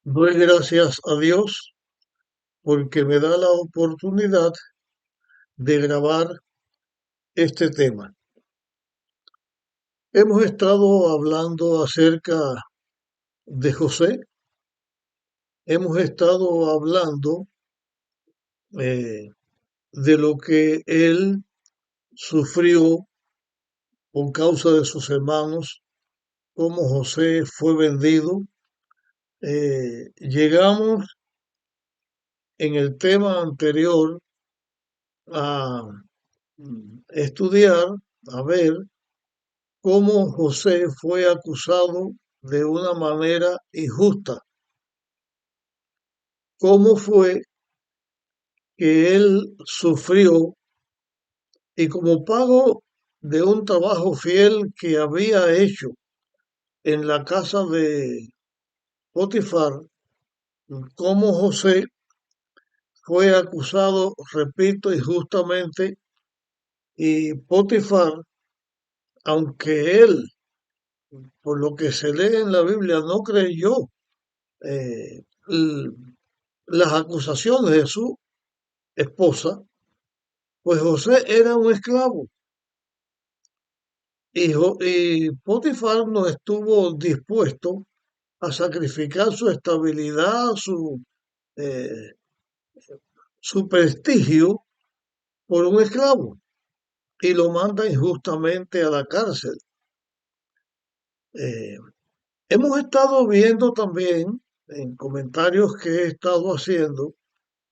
Doy gracias a Dios porque me da la oportunidad de grabar este tema. Hemos estado hablando acerca de José, hemos estado hablando eh, de lo que él sufrió por causa de sus hermanos, cómo José fue vendido. Llegamos en el tema anterior a estudiar, a ver cómo José fue acusado de una manera injusta, cómo fue que él sufrió y como pago de un trabajo fiel que había hecho en la casa de Potifar, cómo José fue acusado, repito, injustamente, y Potifar, aunque él, por lo que se lee en la Biblia, no creyó eh, l- las acusaciones de su esposa, pues José era un esclavo y Potifar no estuvo dispuesto a sacrificar su estabilidad, eh, su prestigio por un esclavo y lo manda injustamente a la cárcel. Eh, Hemos estado viendo también en comentarios que he estado haciendo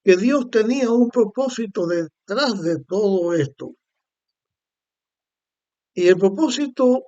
que Dios tenía un propósito detrás de todo esto. Y el propósito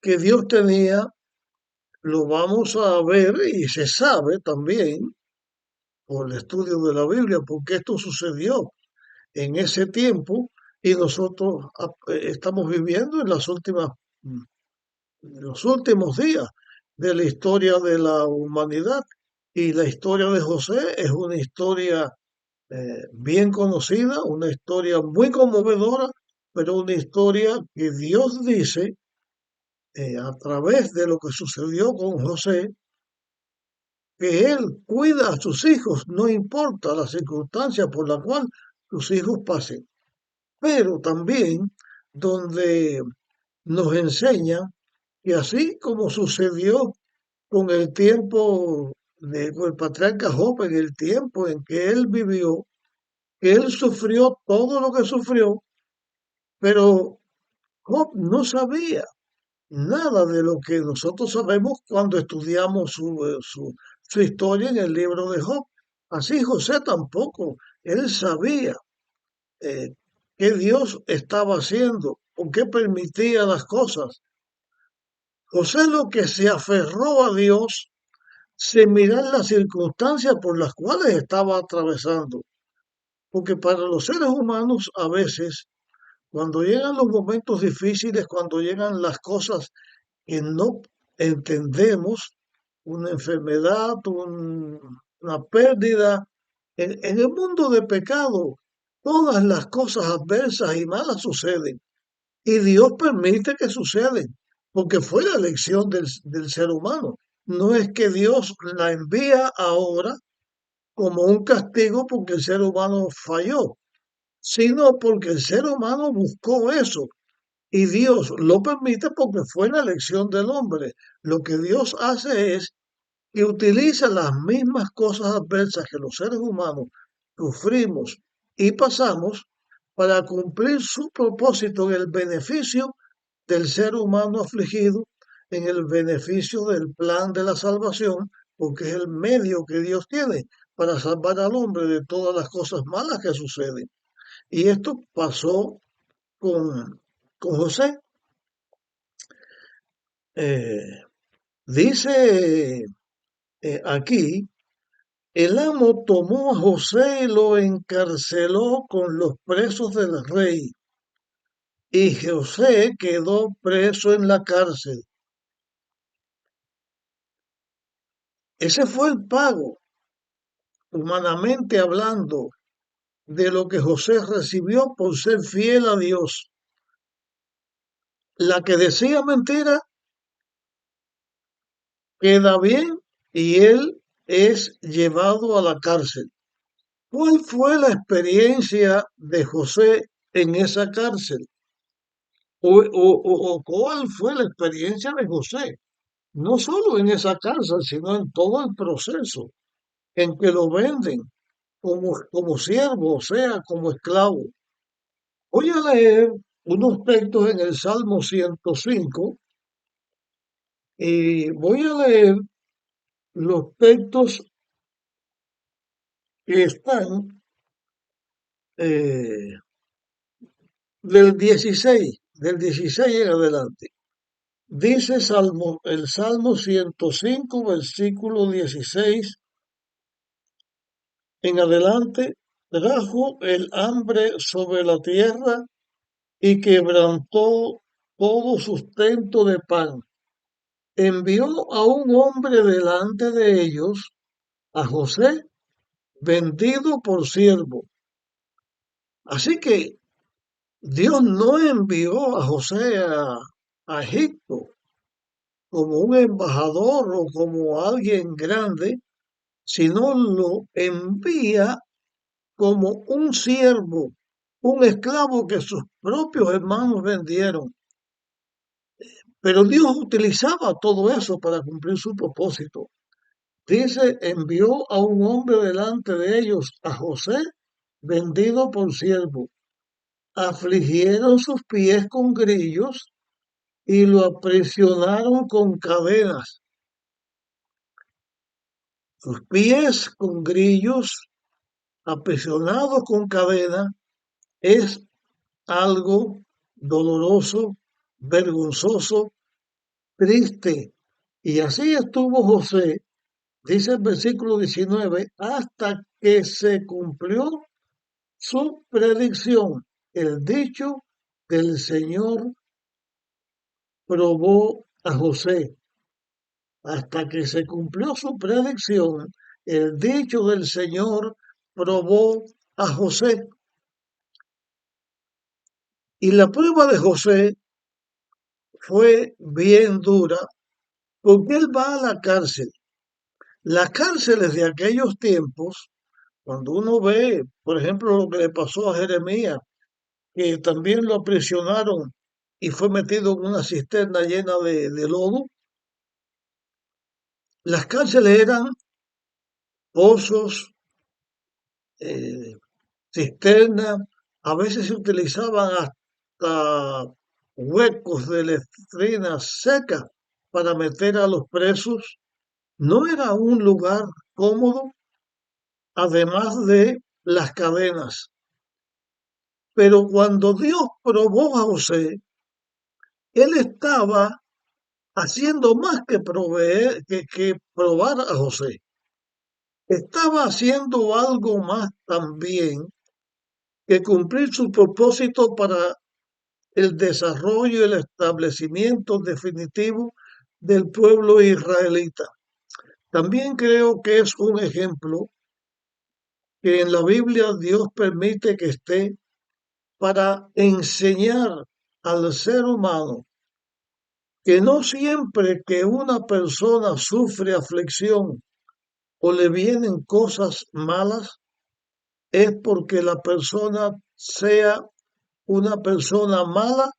que Dios tenía lo vamos a ver y se sabe también por el estudio de la Biblia, porque esto sucedió en ese tiempo y nosotros estamos viviendo en en los últimos días de la historia de la humanidad. Y la historia de José es una historia bien conocida, una historia muy conmovedora, pero una historia que Dios dice a través de lo que sucedió con José, que él cuida a sus hijos, no importa la circunstancia por la cual sus hijos pasen. Pero también donde nos enseña que así como sucedió con el tiempo con el patriarca Job, en el tiempo en que él vivió, que él sufrió todo lo que sufrió, pero Job no sabía nada de lo que nosotros sabemos cuando estudiamos su historia en el libro de Job. Así José tampoco. Él sabía eh, qué Dios estaba haciendo, por qué permitía las cosas. José lo que se aferró a Dios sin mirar las circunstancias por las cuales estaba atravesando. Porque para los seres humanos a veces, cuando llegan los momentos difíciles, cuando llegan las cosas que no entendemos, una enfermedad, una pérdida. En el mundo de pecado, todas las cosas adversas y malas suceden. Y Dios permite que suceden, porque fue la elección del ser humano. No es que Dios la envía ahora como un castigo porque el ser humano falló, sino porque el ser humano buscó eso y Dios lo permite porque fue la elección del hombre. Lo que Dios hace es que utiliza las mismas cosas adversas que los seres humanos sufrimos y pasamos para cumplir su propósito en el beneficio del ser humano afligido, en el beneficio del plan de la salvación, porque es el medio que Dios tiene para salvar al hombre de todas las cosas malas que suceden. Y esto pasó con José. Eh, Dice aquí, el amo tomó a José y lo encarceló con los presos del rey, y José quedó preso en la cárcel. Ese fue el pago, humanamente hablando, de lo que José recibió por ser fiel a Dios. La que decía mentira queda bien y él es llevado a la cárcel. ¿Cuál fue la experiencia de José en esa cárcel? ¿O cuál fue la experiencia de José? No solo en esa cárcel, sino en todo el proceso en que lo venden como siervo, o sea, como esclavo. Voy a leer unos textos en el Salmo 105 y voy a leer los textos que están eh, del 16 en adelante. Dice el Salmo 105, versículo 16 en adelante, trajo el hambre sobre la tierra y quebrantó todo sustento de pan. Envió a un hombre delante de ellos, a José, vendido por siervo. Así que Dios no envió a José a Egipto como un embajador o como alguien grande, sino lo envía como un siervo, un esclavo que sus propios hermanos vendieron. Pero Dios utilizaba todo eso para cumplir su propósito. Dice, envió a un hombre delante de ellos, a José, vendido por siervo. Afligieron sus pies con grillos y lo aprisionaron con cadenas. Sus pies con grillos, aprisionados con cadenas, es algo doloroso, vergonzoso, triste. Y así estuvo José, dice el versículo 19, hasta que se cumplió su predicción. El dicho del Señor probó a José. Hasta que se cumplió su predicción, el dicho del Señor probó a José. Y la prueba de José fue bien dura porque él va a la cárcel. Las cárceles de aquellos tiempos, cuando uno ve, por ejemplo, lo que le pasó a Jeremías, que también lo aprisionaron y fue metido en una cisterna llena de lodo, las cárceles eran pozos, eh, cisternas, a veces se utilizaban hasta huecos de letrinas secas para meter a los presos. No era un lugar cómodo, además de las cadenas. Pero cuando Dios probó a José, él estaba haciendo más que proveer, que probar a José. Estaba haciendo algo más también que cumplir su propósito para el desarrollo y el establecimiento definitivo del pueblo israelita. También creo que es un ejemplo que en la Biblia Dios permite que esté para enseñar al ser humano que no siempre que una persona sufre aflicción o le vienen cosas malas es porque la persona sea una persona mala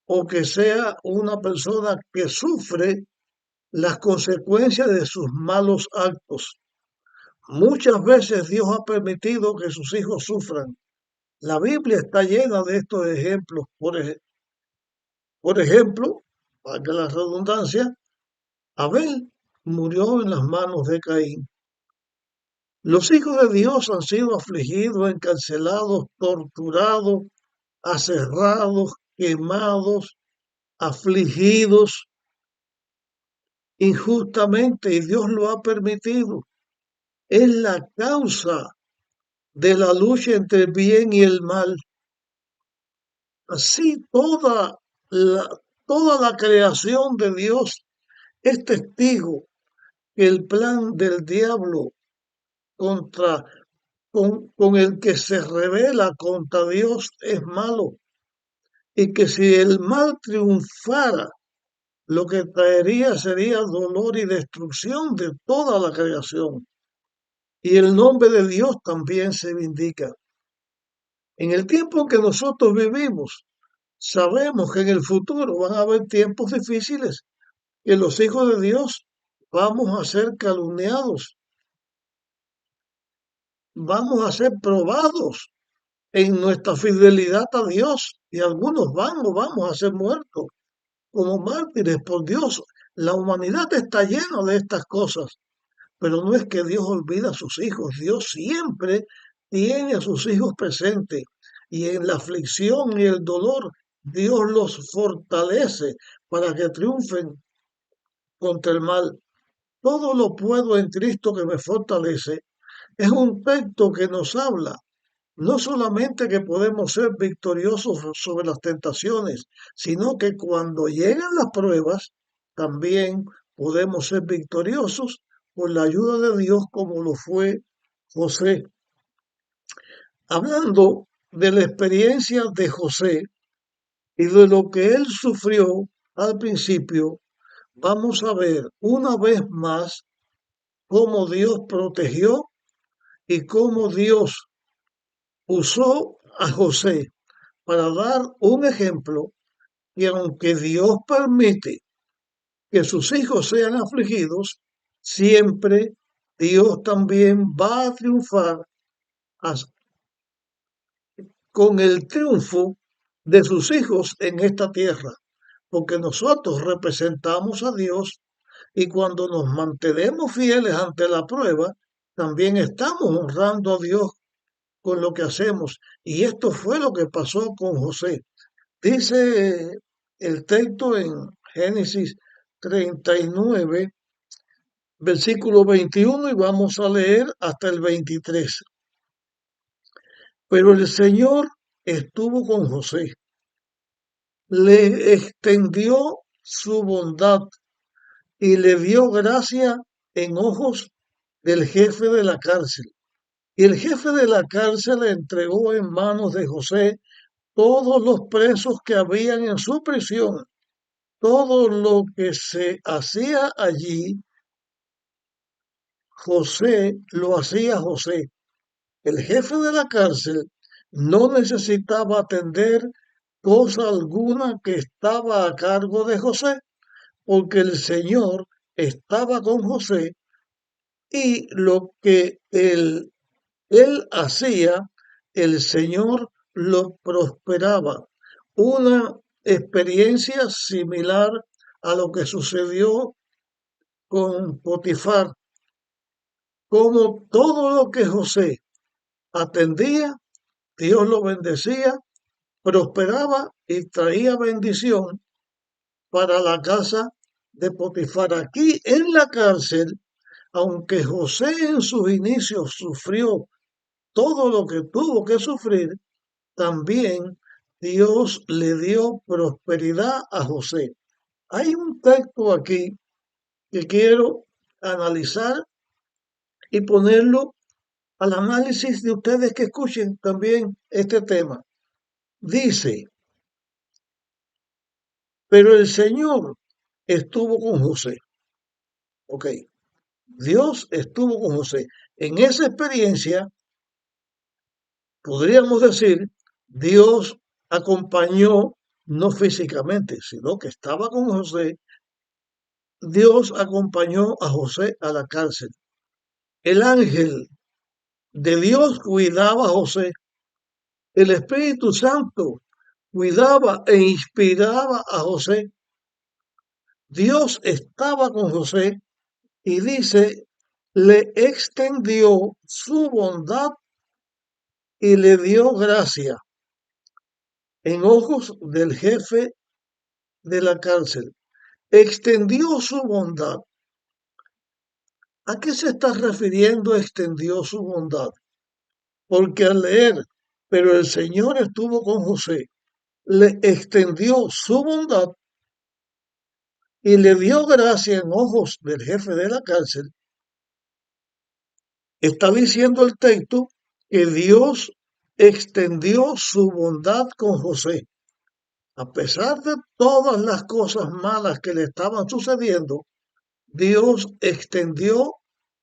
o que sea una persona que sufre las consecuencias de sus malos actos. Muchas veces Dios ha permitido que sus hijos sufran. La Biblia está llena de estos ejemplos. Por ejemplo, para que la redundancia, Abel murió en las manos de Caín. Los hijos de Dios han sido afligidos, encarcelados, torturados, aserrados, quemados, afligidos injustamente y Dios lo ha permitido. Es la causa de la lucha entre el bien y el mal. Así la, toda la creación de Dios es testigo que el plan del diablo contra, con el que se revela contra Dios es malo y que si el mal triunfara, lo que traería sería dolor y destrucción de toda la creación. Y el nombre de Dios también se vindica. En el tiempo en que nosotros vivimos, sabemos que en el futuro van a haber tiempos difíciles, que los hijos de Dios vamos a ser calumniados, vamos a ser probados en nuestra fidelidad a Dios y algunos van o vamos a ser muertos como mártires por Dios. La humanidad está llena de estas cosas, pero no es que Dios olvida a sus hijos, Dios siempre tiene a sus hijos presentes y en la aflicción y el dolor Dios los fortalece para que triunfen contra el mal. Todo lo puedo en Cristo que me fortalece. Es un texto que nos habla no solamente que podemos ser victoriosos sobre las tentaciones, sino que cuando llegan las pruebas, también podemos ser victoriosos por la ayuda de Dios como lo fue José. Hablando de la experiencia de José y de lo que él sufrió al principio, vamos a ver una vez más cómo Dios protegió y cómo Dios usó a José para dar un ejemplo y aunque Dios permite que sus hijos sean afligidos, siempre Dios también va a triunfar con el triunfo de sus hijos en esta tierra, porque nosotros representamos a Dios y cuando nos mantenemos fieles ante la prueba, también estamos honrando a Dios con lo que hacemos. Y esto fue lo que pasó con José. Dice el texto en Génesis 39, versículo 21, y vamos a leer hasta el 23. Pero el Señor estuvo con José, le extendió su bondad y le dio gracia en ojos del jefe de la cárcel. Y el jefe de la cárcel le entregó en manos de José todos los presos que habían en su prisión. Todo lo que se hacía allí, José lo hacía José. El jefe de la cárcel no necesitaba atender cosa alguna que estaba a cargo de José, porque el Señor estaba con José y lo que él hacía, el Señor lo prosperaba. Una experiencia similar a lo que sucedió con Potifar, como todo lo que José atendía, Dios lo bendecía, prosperaba y traía bendición para la casa de Potifar. Aquí en la cárcel, aunque José en sus inicios sufrió todo lo que tuvo que sufrir, también Dios le dio prosperidad a José. Hay un texto aquí que quiero analizar y ponerlo al análisis de ustedes que escuchen también este tema. Dice, pero el Señor estuvo con José. Ok, Dios estuvo con José. En esa experiencia, podríamos decir, Dios acompañó, no físicamente, sino que estaba con José. Dios acompañó a José a la cárcel. El ángel de Dios cuidaba a José. El Espíritu Santo cuidaba e inspiraba a José. Dios estaba con José y dice, le extendió su bondad y le dio gracia en ojos del jefe de la cárcel. Extendió su bondad. ¿A qué se está refiriendo extendió su bondad? Porque al leer, pero el Señor estuvo con José, le extendió su bondad y le dio gracia en ojos del jefe de la cárcel, está diciendo el texto que Dios extendió su bondad con José. A pesar de todas las cosas malas que le estaban sucediendo, Dios extendió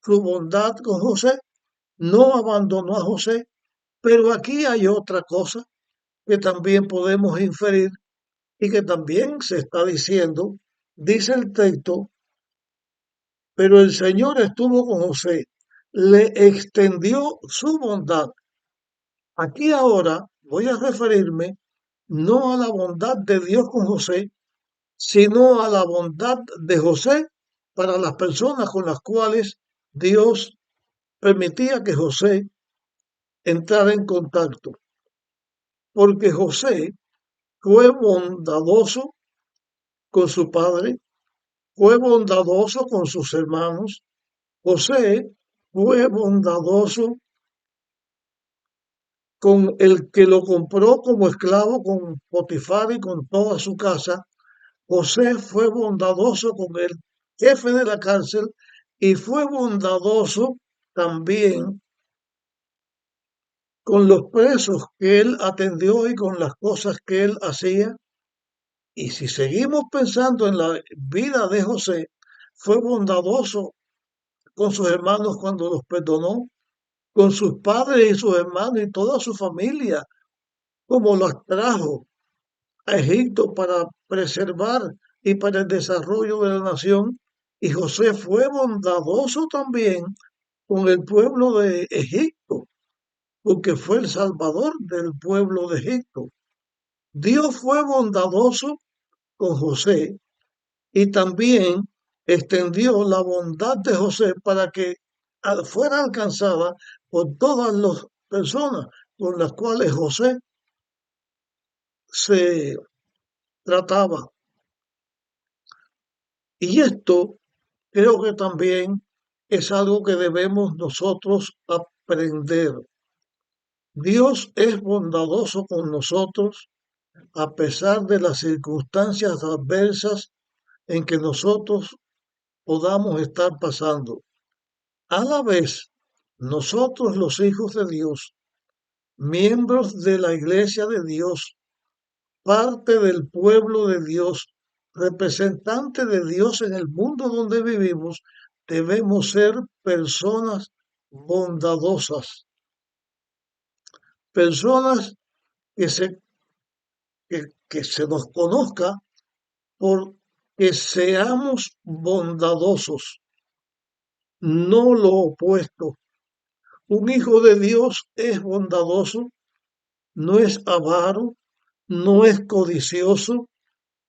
su bondad con José, no abandonó a José, pero aquí hay otra cosa que también podemos inferir y que también se está diciendo, dice el texto, pero el Señor estuvo con José, le extendió su bondad. Aquí ahora voy a referirme no a la bondad de Dios con José, sino a la bondad de José para las personas con las cuales Dios permitía que José entrara en contacto. Porque José fue bondadoso con su padre, fue bondadoso con sus hermanos. José fue bondadoso con el que lo compró como esclavo, con Potifar y con toda su casa. José fue bondadoso con el jefe de la cárcel y fue bondadoso también con los presos que él atendió y con las cosas que él hacía. Y si seguimos pensando en la vida de José, fue bondadoso con sus hermanos cuando los perdonó, con sus padres y sus hermanos y toda su familia, como los trajo a Egipto para preservar y para el desarrollo de la nación. Y José fue bondadoso también con el pueblo de Egipto, porque fue el salvador del pueblo de Egipto. Dios fue bondadoso con José y también extendió la bondad de José para que fuera alcanzada por todas las personas con las cuales José se trataba. Y esto creo que también es algo que debemos nosotros aprender. Dios es bondadoso con nosotros a pesar de las circunstancias adversas en que nosotros podamos estar pasando. A la vez, nosotros los hijos de Dios, miembros de la iglesia de Dios, parte del pueblo de Dios, representante de Dios en el mundo donde vivimos, debemos ser personas bondadosas, personas que se nos conozca por que seamos bondadosos, no lo opuesto. Un hijo de Dios es bondadoso, no es avaro, no es codicioso,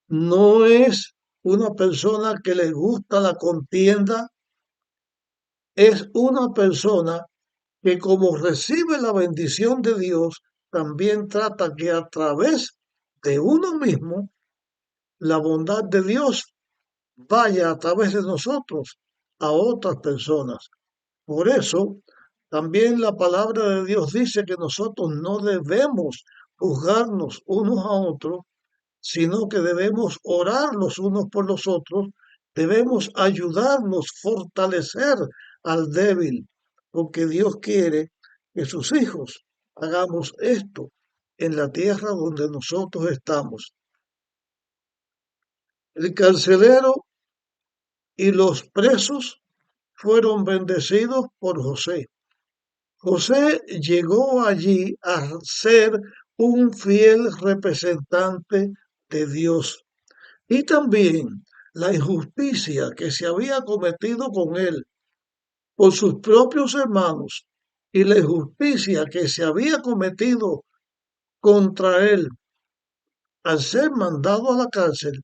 no es una persona que le gusta la contienda, es una persona que como recibe la bendición de Dios, también trata que a través de uno mismo, la bondad de Dios vaya a través de nosotros a otras personas. Por eso, también la palabra de Dios dice que nosotros no debemos juzgarnos unos a otros, sino que debemos orar los unos por los otros, debemos ayudarnos, fortalecer al débil, porque Dios quiere que sus hijos hagamos esto en la tierra donde nosotros estamos. El carcelero y los presos fueron bendecidos por José. José llegó allí a ser un fiel representante de Dios. Y también la injusticia que se había cometido con él por sus propios hermanos y la injusticia que se había cometido contra él al ser mandado a la cárcel,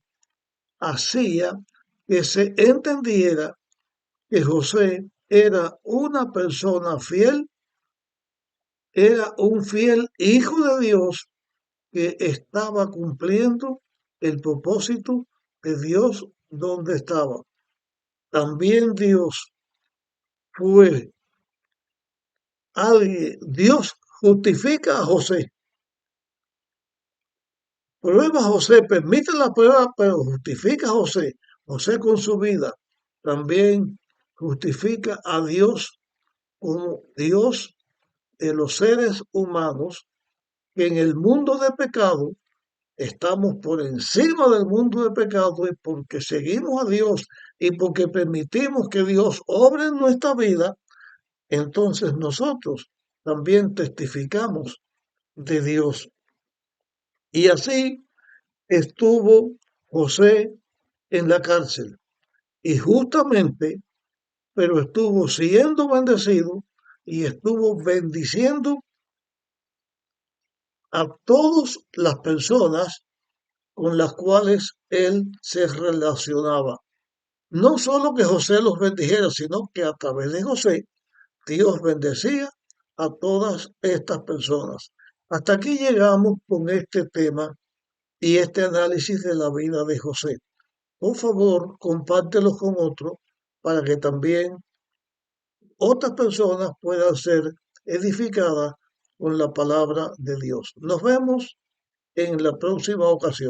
hacía que se entendiera que José era una persona fiel, era un fiel hijo de Dios que estaba cumpliendo el propósito de Dios donde estaba. También Dios fue alguien, Dios justifica a José. Prueba a José, permite la prueba, pero justifica a José. José con su vida también justifica a Dios como Dios de los seres humanos que en el mundo de pecado estamos por encima del mundo de pecado y porque seguimos a Dios y porque permitimos que Dios obre en nuestra vida, entonces nosotros también testificamos de Dios. Y así estuvo José en la cárcel y justamente, pero estuvo siendo bendecido y estuvo bendiciendo a todas las personas con las cuales él se relacionaba. No solo que José los bendijera, sino que a través de José Dios bendecía a todas estas personas. Hasta aquí llegamos con este tema y este análisis de la vida de José. Por favor, compártelo con otros para que también otras personas puedan ser edificadas con la palabra de Dios. Nos vemos en la próxima ocasión.